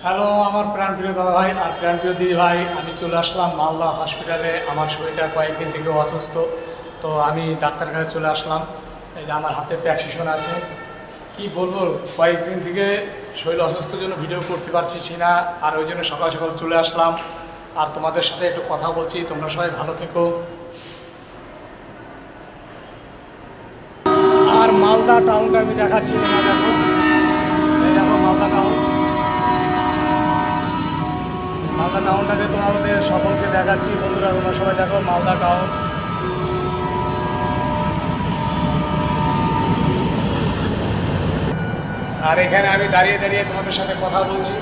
Hello আমার প্রাণপ্রিয় দাদা ভাই আর প্রাণপ্রিয় দিদি ভাই, আমি চলে আসলাম মালদা হসপিটালে। আমার শরীরটা কয়েকদিন থেকে অসুস্থ, তো আমি ডাক্তার কাছে চলে আসলাম। এই যে আমার হাতে প্রেসক্রিপশন আছে। কি বলবো, কয়েকদিন থেকে শরীর অসুস্থর জন্য ভিডিও করতে পারছি না, আর ওই জন্য সকাল সকাল চলে আসলাম। আর তোমাদের সাথে একটু কথা বলছি, তোমরা সবাই ভালো থেকো। আর মালদা টাউনটা আমি দেখাচ্ছি, তোমরা দেখো, এই দেখো মালদা টাউন। মালদা টাউনটাকে তোমাদের সকলকে দেখাচ্ছি। বন্ধুরা তোমরা সবাই দেখো মালদা টাউন। আর এখানে আমি দাঁড়িয়ে দাঁড়িয়ে তোমাদের সাথে কথা বলছি।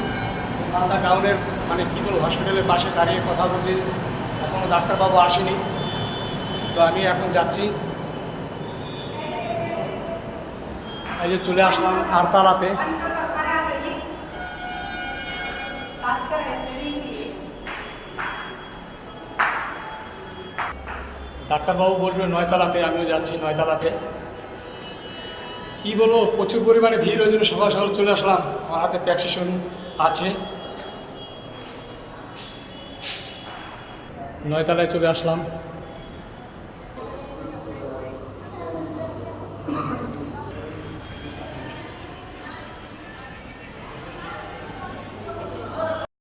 মালদা টাউনের মানে কী বলবো, হসপিটালের পাশে দাঁড়িয়ে কথা বলছি। এখনও ডাক্তারবাবু আসেনি, তো আমি এখন যাচ্ছি। এই যে চলে আসলাম আরতালাতে। ডাক্তারবাবু বসবে 9তলাতে, আমিও যাচ্ছি 9তলাতে। কী বলবো, প্রচুর পরিমাণে ভিড়, ওই জন্য সকাল সকাল চলে আসলাম। আমার হাতে প্রেসক্রিপশন আছে। 9তলায় চলে আসলাম।